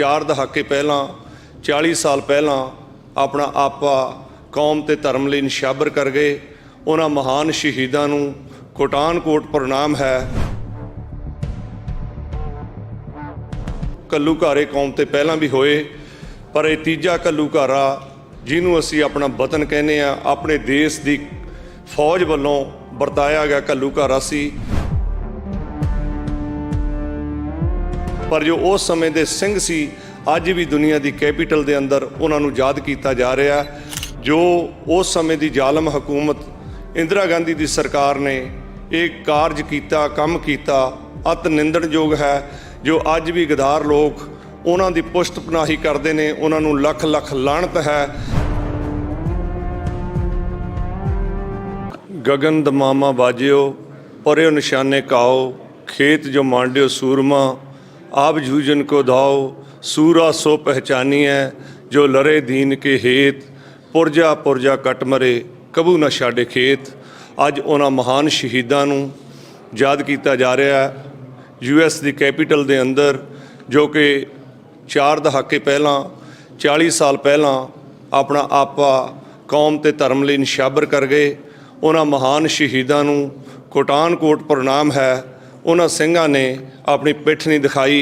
4 ਦਹਾਕੇ ਪਹਿਲਾਂ 40 ਸਾਲ ਪਹਿਲਾਂ ਆਪਣਾ ਆਪਾ ਕੌਮ ਤੇ ਧਰਮ ਲਈ ਨਿਸ਼ਾਵਰ ਕਰ ਗਏ। ਉਹਨਾਂ ਮਹਾਨ ਸ਼ਹੀਦਾਂ ਨੂੰ ਕੋਟਾਨ-ਕੋਟ ਪ੍ਰਣਾਮ ਹੈ। ਘੱਲੂਘਾਰੇ ਕੌਮ ਤੇ ਪਹਿਲਾਂ ਵੀ ਹੋਏ, ਪਰ ਇਹ ਤੀਜਾ ਘੱਲੂਘਾਰਾ ਜਿਹਨੂੰ ਅਸੀਂ ਆਪਣਾ ਵਤਨ ਕਹਿੰਦੇ ਆ, ਆਪਣੇ ਦੇਸ਼ ਦੀ ਫੌਜ ਵੱਲੋਂ ਵਰਤਾਇਆ ਗਿਆ ਘੱਲੂਘਾਰਾ ਸੀ। ਪਰ ਜੋ ਉਸ ਸਮੇਂ ਦੇ ਸਿੰਘ ਸੀ, ਅੱਜ ਵੀ ਦੁਨੀਆ ਦੀ ਕੈਪੀਟਲ ਦੇ ਅੰਦਰ ਉਹਨਾਂ ਨੂੰ ਯਾਦ ਕੀਤਾ ਜਾ ਰਿਹਾ। ਜੋ ਉਸ ਸਮੇਂ ਦੀ ਜ਼ਾਲਮ ਹਕੂਮਤ ਇੰਦਰਾ ਗਾਂਧੀ ਦੀ ਸਰਕਾਰ ਨੇ ਇਹ ਕਾਰਜ ਕੀਤਾ, ਕੰਮ ਕੀਤਾ, ਅਤ ਨਿੰਦਣਯੋਗ ਹੈ। ਜੋ ਅੱਜ ਵੀ ਗਦਾਰ ਲੋਕ ਉਹਨਾਂ ਦੀ ਪੁਸ਼ਤ ਪਨਾਹੀ ਕਰਦੇ ਨੇ, ਉਹਨਾਂ ਨੂੰ ਲੱਖ ਲੱਖ ਲਾਹਨਤ ਹੈ। ਗगन दमामा बाजियो पर्यो निशाने काओ, खेत जो मांडियो सूरमा, आप जूझन को धाओ, सूरा सो पहचानी है, जो लरे दीन के हेत, पुरजा पुरजा कट मरे, कबू ना छाड़े खेत। अज उन्हां महान शहीदां नूं याद किया जा रहा है। US की कैपीटल के अंदर, जो कि 4 दहाके पहला 40 साल पहला अपना आपा कौम ते धर्म लई निशावर कर गए। उन्हां महान शहीदां नूं कोटान-कोट प्रणाम है। उन्हां ਸਿੰਘਾਂ ने अपनी पिठ नहीं दिखाई,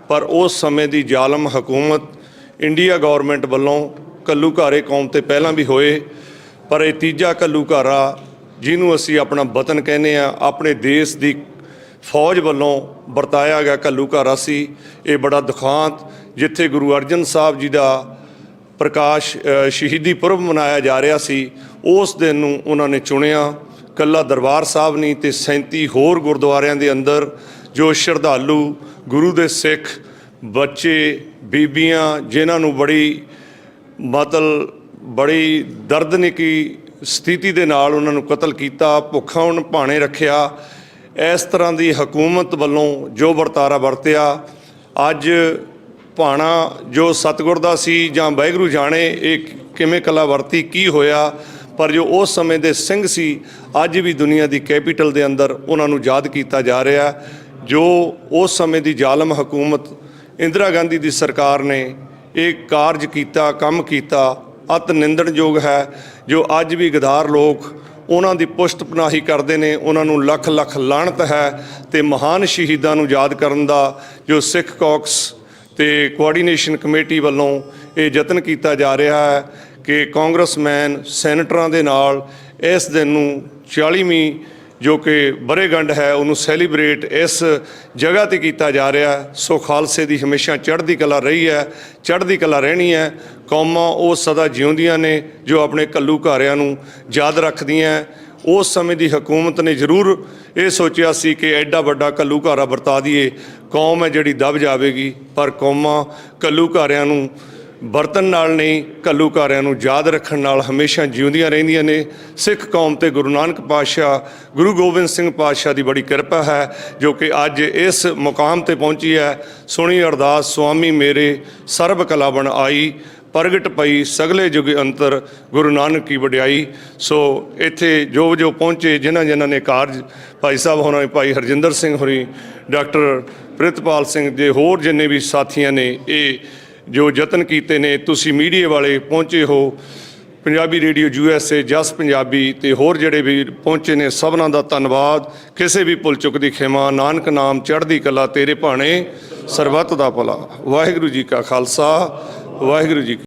पर उस समय की ਜ਼ਾਲਮ हकूमत इंडिया गौरमेंट वालों घੱਲੂਘਾਰੇ कौम ते पहलां भी होए, पर यह तीजा घੱਲੂਘਾਰਾ जिन्हों असी अपना वतन कहने आ, अपने देश की फौज वालों वरताया गया घੱਲੂਘਾਰਾ सी। ये बड़ा दुखांत, जिथे गुरु अर्जन साहब जी का प्रकाश शहीदी पुरब मनाया जा रहा सी, उस दिन नूं उन्होंने चुनिया। कल्ला दरबार साहब नहीं तो 37 होर गुरुद्वारियां दे अंदर जो श्रद्धालु गुरु दे सिख बच्चे बीबियां, जिन्हां नूं बड़ी दर्दनाकी स्थिति दे नाल उन्हां नूं कतल कीता, भुखा भाणे रखिया। इस तरह की हकूमत वालों जो वरतारा वरतिया, अज भाणा जो सतगुर दा सी जां वाहिगुरू जाने एक किवें कला वरती, की होया। पर जो उस समय दे सिंह सी, अज भी दुनिया की कैपीटल के अंदर उन्हां नूं याद किया जा रहा। जो उस समय की ਜ਼ਾਲਮ हकूमत इंदिरा गांधी की सरकार ने एक कार्य किया, काम किया, अत निंदणयोग है। जो अज भी गदार लोग उन्हां दी पुश्त पनाही करते हैं, उन्हां नूं लख लख लाहनत है। तो महान शहीदां नूं याद करन दा जो सिख कॉक्स ते कोआर्डीनेशन कमेटी वालों ये यतन किया जा रहा है कि कांग्रेसमैन सैनेटरां दे नाल इस दिन नूं 40वीं जो कि बरेगंढ है उन्होंने सैलीब्रेट इस जगह पर किया जा रहा है। सो खालसे की हमेशा चढ़ती कला रही है, चढ़ती कला रहनी है। कौमां वो सदा जिउंदियां ने जो अपने घੱਲੂਘਾਰਿਆਂ नूं याद रखदियां। उस समय की हुकूमत ने जरूर ये सोचा सी कि एडा वड्डा घੱਲੂਘਾਰਾ वरता दिए, कौम है जिहड़ी दब जाएगी। पर कौमां घੱਲੂਘਾਰਿਆਂ नूं बरतन नाल नहीं, घੱਲੂਘਾਰਿਆਂ नूं याद रखण नाल हमेशा जिउंदियां रहिंदियां ने। सिख कौम ते गुरु नानक पातशाह, गुरु गोबिंद सिंह पातशाह की बड़ी किरपा है जो कि अज इस मुकाम ते पहुंची है। सुनी अरदास स्वामी मेरे सर्ब कला बन आई, प्रगट पई सगले जुग अंतर गुरु नानक की वडियाई। सो इत्थे जो जो पहुँचे, जिन्हां ने कारज भाई साहब होना, भाई हरजिंदर सिंह होरी, डॉक्टर प्रितपाल सिंह जे होर जिन्ने भी साथियां ने ये जो यतन किए ने, तुसी मीडिया वाले पहुँचे हो, पंजाबी रेडियो USA, जस पंजाबी ते होर जिहड़े भी पहुँचे ने, सबना दा धन्नवाद। किसी भी भुल चुक दी खेमा, नानक नाम चढ़दी कला तेरे भाणे, सरबत दा भला। वाहिगुरू जी का खालसा, वाहिगुरू जी।